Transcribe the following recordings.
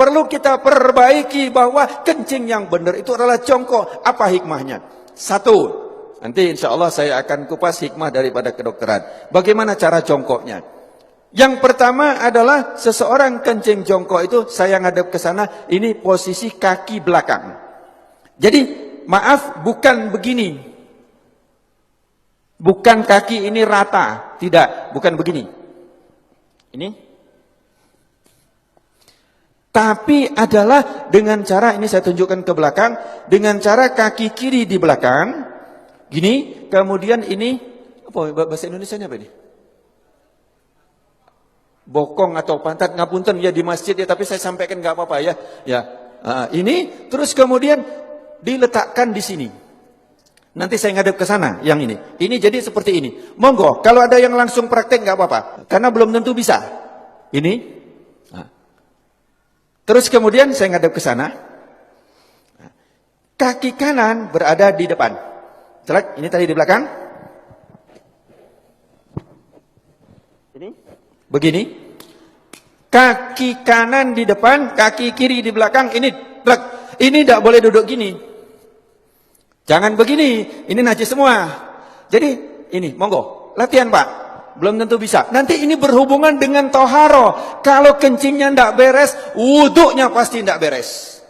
Perlu kita perbaiki bahwa kencing yang benar itu adalah jongkok. Apa hikmahnya? Satu, nanti insya Allah saya akan kupas hikmah daripada kedokteran. Bagaimana cara jongkoknya? Yang pertama adalah seseorang kencing jongkok itu, saya ngadep ke sana, ini posisi kaki belakang. Jadi, maaf, bukan begini. Bukan kaki ini rata. Tidak, bukan begini. Ini. Tapi adalah dengan cara, ini saya tunjukkan ke belakang, dengan cara kaki kiri di belakang, gini, kemudian ini, apa bahasa Indonesianya apa ini? Bokong atau pantat, ngapunten ya di masjid ya, tapi saya sampaikan nggak apa-apa ya. Ya, ini, terus kemudian diletakkan di sini. Nanti saya ngadep ke sana, yang ini. Ini jadi seperti ini. Monggo, kalau ada yang langsung praktek nggak apa-apa, karena belum tentu bisa. Ini. Terus kemudian saya ngadep ke sana. Kaki kanan berada di depan. Jelek, ini tadi di belakang. Ini. Begini. Kaki kanan di depan, kaki kiri di belakang. Ini jelek. Ini tidak boleh duduk gini. Jangan begini. Ini najis semua. Jadi ini, monggo. Latihan Pak. Belum tentu bisa. Nanti ini berhubungan dengan toharo. Kalau kencingnya tidak beres, wudhunya pasti tidak beres.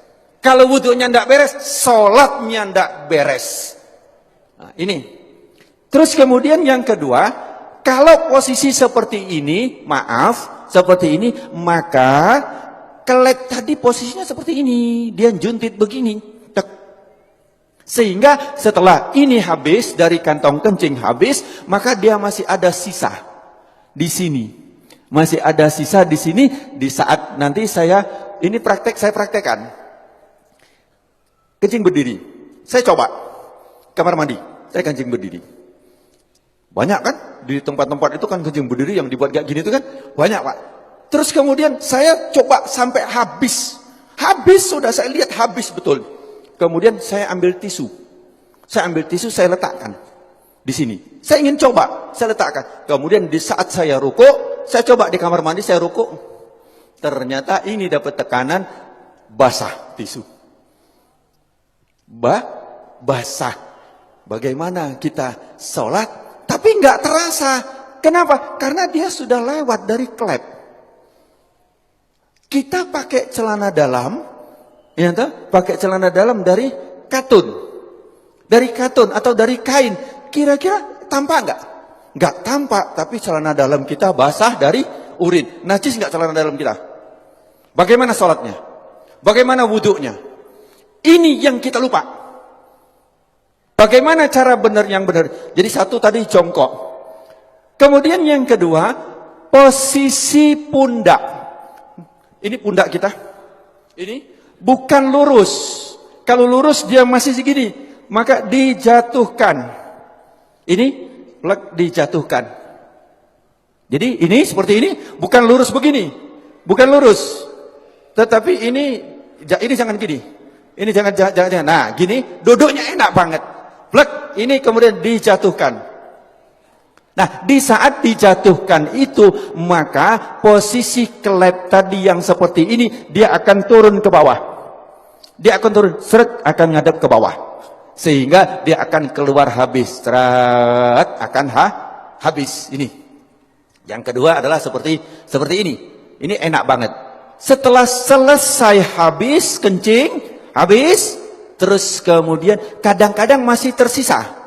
Kalau wudhunya tidak beres, sholatnya tidak beres. Nah, ini. Terus kemudian yang kedua, kalau posisi seperti ini, maaf, seperti ini, maka kelek tadi posisinya seperti ini. Dia juntit begini. Sehingga setelah ini habis, dari kantong kencing habis, maka dia masih ada sisa di sini. Masih ada sisa di sini, di saat nanti saya, ini praktek, saya praktekkan. Kencing berdiri. Saya coba, kamar mandi, saya kencing berdiri. Banyak kan, di tempat-tempat itu kan kencing berdiri yang dibuat kayak gini itu kan, banyak Pak. Terus kemudian saya coba sampai habis. Habis, sudah saya lihat habis betul. Kemudian saya ambil tisu. Saya ambil tisu, saya letakkan di sini. Saya ingin coba, saya letakkan. Kemudian di saat saya rukuk, saya coba di kamar mandi, saya rukuk. Ternyata ini dapat tekanan basah tisu. Basah. Bagaimana kita sholat, tapi nggak terasa. Kenapa? Karena dia sudah lewat dari klep. Kita pakai celana dalam, ya toh? Pakai celana dalam dari katun. Dari katun atau dari kain. Kira-kira tampak enggak? Enggak tampak, tapi celana dalam kita basah dari urin. Najis enggak celana dalam kita? Bagaimana sholatnya? Bagaimana wudhunya? Ini yang kita lupa. Bagaimana cara benar yang benar? Jadi satu tadi jongkok. Kemudian yang kedua, posisi pundak. Ini pundak kita. Ini bukan lurus. Kalau lurus dia masih segini, maka dijatuhkan. Ini plek dijatuhkan. Jadi ini seperti ini, bukan lurus begini. Bukan lurus. Tetapi ini jangan gini. Ini jangan. Nah, gini duduknya enak banget. Plek ini kemudian dijatuhkan. Nah, di saat dijatuhkan itu, maka posisi kelep tadi yang seperti ini, dia akan turun ke bawah. Dia akan turun, seret, akan ngadep ke bawah. Sehingga dia akan keluar habis. Seret, akan habis. Ini. Yang kedua adalah seperti ini. Ini enak banget. Setelah selesai habis, kencing, habis, terus kemudian kadang-kadang masih tersisa.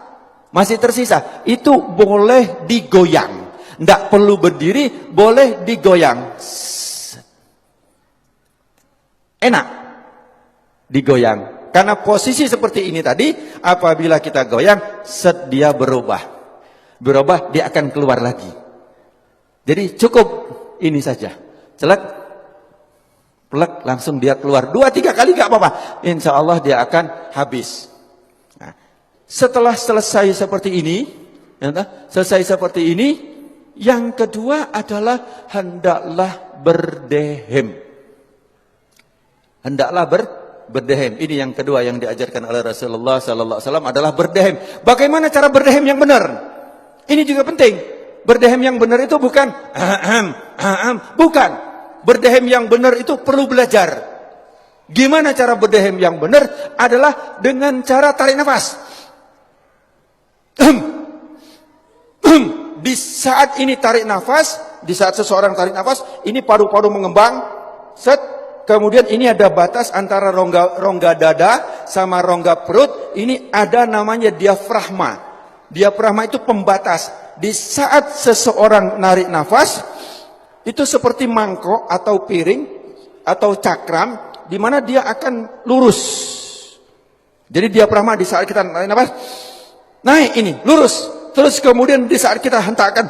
Itu boleh digoyang. Tidak perlu berdiri, boleh digoyang. Enak digoyang. Karena posisi seperti ini tadi, apabila kita goyang, dia berubah. Berubah, dia akan keluar lagi. Jadi cukup ini saja. Celek, plek, langsung dia keluar. 2-3 kali gak apa-apa. Insya Allah dia akan habis. Setelah selesai seperti ini, yang kedua adalah hendaklah berdehem. Hendaklah berdehem. Ini yang kedua yang diajarkan oleh Rasulullah sallallahu alaihi wasallam adalah berdehem. Bagaimana cara berdehem yang benar? Ini juga penting. Berdehem yang benar itu bukan bukan. Berdehem yang benar itu perlu belajar. Gimana cara berdehem yang benar? Adalah dengan cara tarik nafas. Di saat ini tarik nafas, di saat seseorang tarik nafas, ini paru-paru mengembang, set. Kemudian ini ada batas antara rongga dada sama rongga perut. Ini ada namanya diafragma. Diafragma itu pembatas. Di saat seseorang narik nafas, itu seperti mangkok atau piring atau cakram, di mana dia akan lurus. Jadi diafragma di saat kita narik nafas, naik ini, lurus. Terus kemudian di saat kita hentakkan,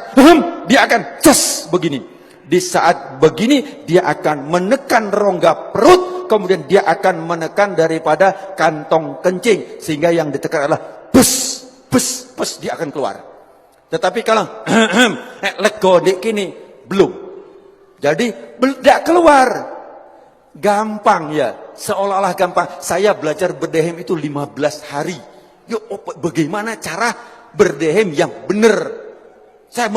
dia akan ces begini. Di saat begini, dia akan menekan rongga perut, kemudian dia akan menekan daripada kantong kencing. Sehingga yang ditekan adalah bus, bus, bus, dia akan keluar. Tetapi kalau lego dek kini, belum. Jadi, tidak keluar. Gampang ya, seolah-olah gampang. Saya belajar berdehem itu 15 hari. Yuk, bagaimana cara berdehem yang benar? Saya